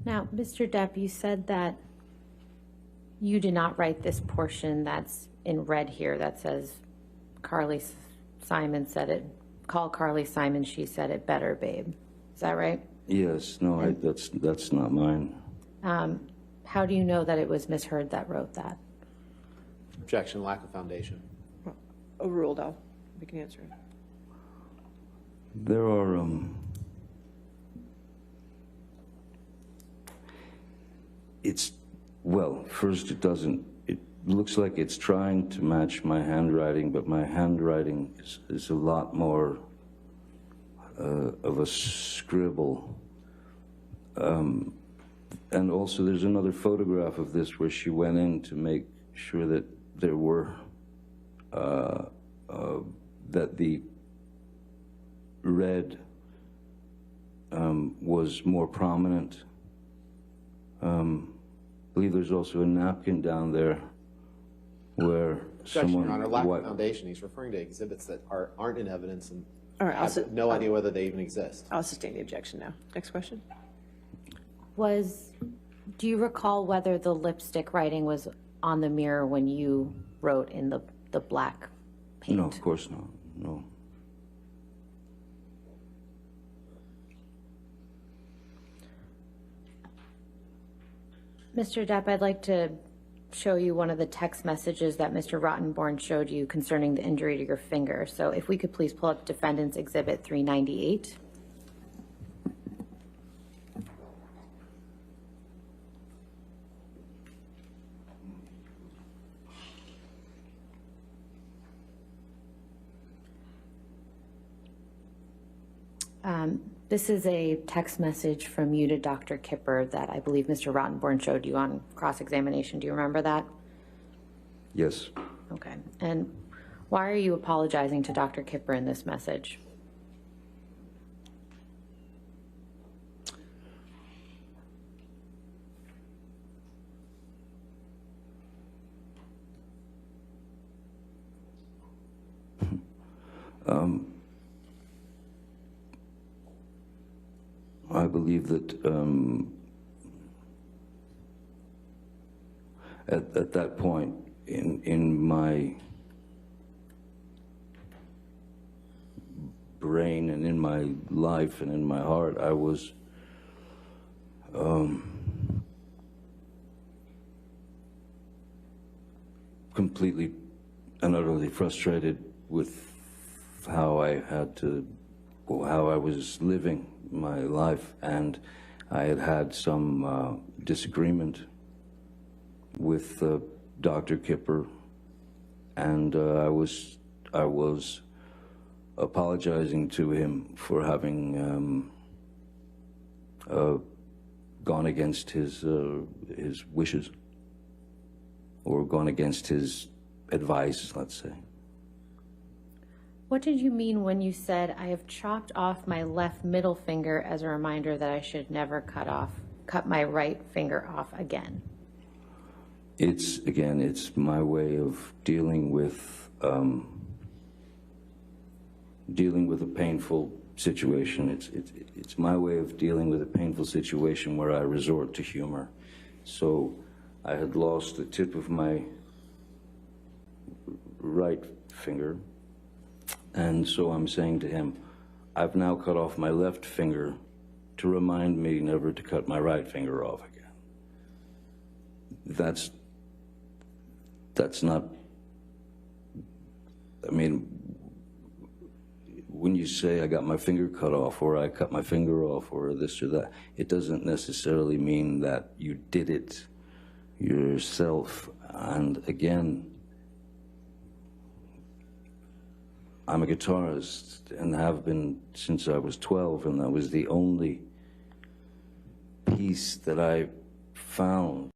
Now, Mr. Depp, you said that you did not write this portion that's in red here that says Carly Simon said it, call Carly Simon, she said it better, babe. Is that right? Yes, no, that's not mine. How do you know that it was Miss Heard that wrote that? Objection, lack of foundation. Overruled, we can answer it. There are, well, first it looks like it's trying to match my handwriting, but my handwriting is a lot more of a scribble. And also there's another photograph of this where she went in to make sure that there were, that the red was more prominent. I believe there's also a napkin down there where Objection, someone... Your Honor, lack of foundation. He's referring to exhibits that aren't in evidence and All right, have no idea whether they even exist. I'll sustain the objection now. Next question. Do you recall whether the lipstick writing was on the mirror when you wrote in the black paint? No, of course not, no. Mr. Depp, I'd like to show you one of the text messages that Mr. Rottenborn showed you concerning the injury to your finger. So if we could please pull up Defendant's Exhibit 398. This is a text message from you to Dr. Kipper that I believe Mr. Rottenborn showed you on cross-examination. Do you remember that? Yes. Okay. And why are you apologizing to Dr. Kipper in this message? I believe that at that point in my brain and in my life and in my heart, I was completely and utterly frustrated with how I was living my life, and I had some disagreement with Dr. Kipper, and I was apologizing to him for having gone against his wishes, or gone against his advice, let's say. What did you mean when you said, I have chopped off my left middle finger as a reminder that I should never cut my right finger off again? It's my way of dealing with a painful situation. It's my way of dealing with a painful situation where I resort to humor. So I had lost the tip of my right finger, and so I'm saying to him, I've now cut off my left finger to remind me never to cut my right finger off again. That's not, I mean, when you say I got my finger cut off, or I cut my finger off, or this or that, it doesn't necessarily mean that you did it yourself. And again, I'm a guitarist and have been since I was 12, and that was the only piece that I found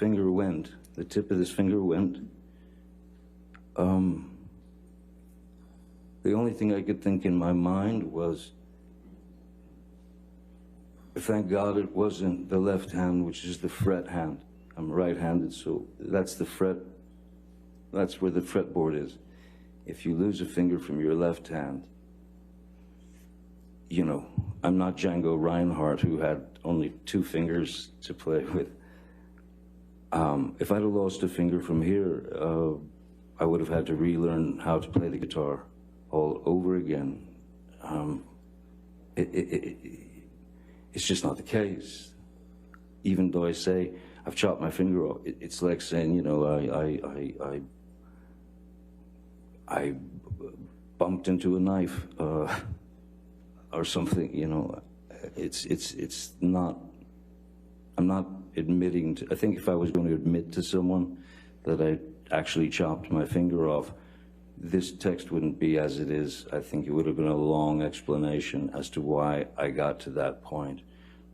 finger went, the tip of this finger went, the only thing I could think in my mind was, thank God it wasn't the left hand, which is the fret hand. I'm right-handed, so that's the fret, that's where the fretboard is. If you lose a finger from your left hand, you know, I'm not Django Reinhardt, who had only 2 fingers to play with. If I'd have lost a finger from here, I would have had to relearn how to play the guitar all over again. It's just not the case. Even though I say I've chopped my finger off, it's like saying, you know, I bumped into a knife or something. You know, it's not. I'm not admitting to. I think if I was going to admit to someone that I actually chopped my finger off, this text wouldn't be as it is. I think it would have been a long explanation as to why I got to that point.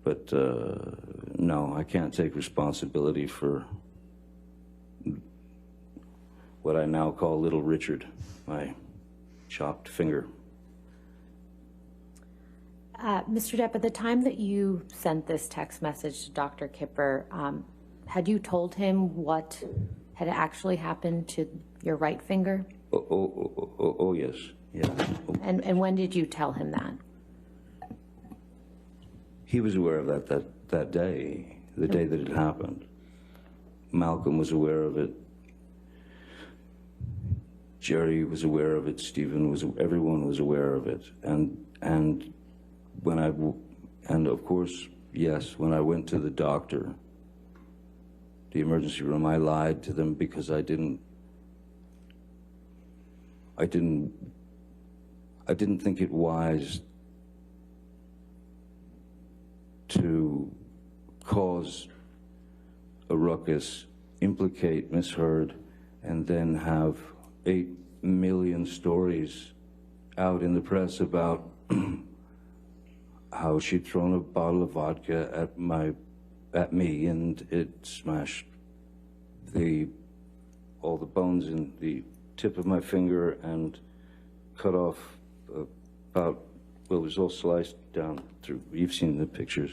But no, I can't take responsibility for what I now call Little Richard, my chopped finger. Mr. Depp, at the time that you sent this text message to Dr. Kipper, had you told him what had actually happened to your right finger? Oh yes, yeah. And when did you tell him that? He was aware of that day, the day that it happened. Malcolm was aware of it. Jerry was aware of it. Stephen was. Everyone was aware of it. And when and of course, yes, when I went to the doctor, the emergency room, I lied to them because I didn't think it wise to cause a ruckus, implicate Miss Heard, and then have 8 million stories out in the press about how she'd thrown a bottle of vodka at me and it smashed all the bones in the tip of my finger and cut off about, well, it was all sliced down through. You've seen the pictures.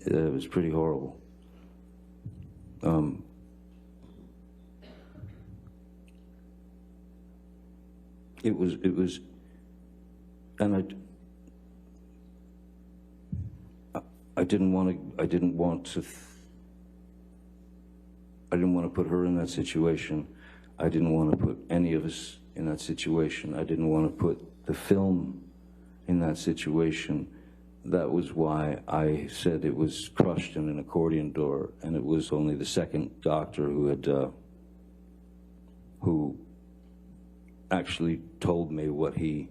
It was pretty horrible. It was, and I didn't want to put her in that situation. I didn't want to put any of us in that situation. I didn't want to put the film in that situation. That was why I said it was crushed in an accordion door, and it was only the second doctor who actually told me what he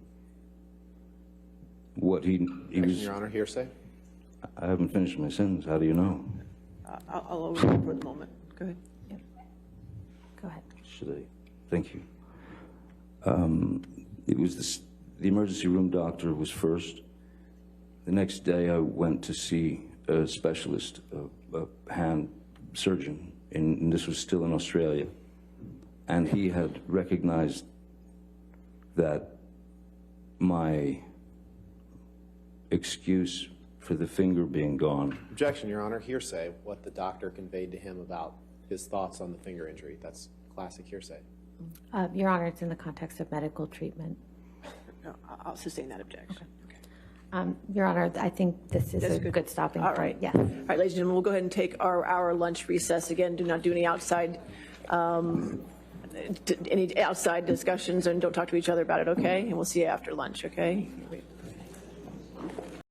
was. Your Honor, hearsay. I haven't finished my sentence. How do you know? I'll overrule for the moment. Go ahead. Yep. Go ahead. Should I? Thank you. It was the emergency room doctor was first. The next day I went to see a specialist, a hand surgeon, and this was still in Australia. And he had recognized that my excuse for the finger being gone. Objection, Your Honor. Hearsay. What the doctor conveyed to him about his thoughts on the finger injury. That's classic hearsay. Your Honor, it's in the context of medical treatment. No, I'll sustain that objection. Your Honor, I think this is a good stopping All point. right. Yes. All right, ladies and gentlemen, we'll go ahead and take our hour lunch recess. Again, do not do any outside discussions, and don't talk to each other about it, okay? And we'll see you after lunch, okay?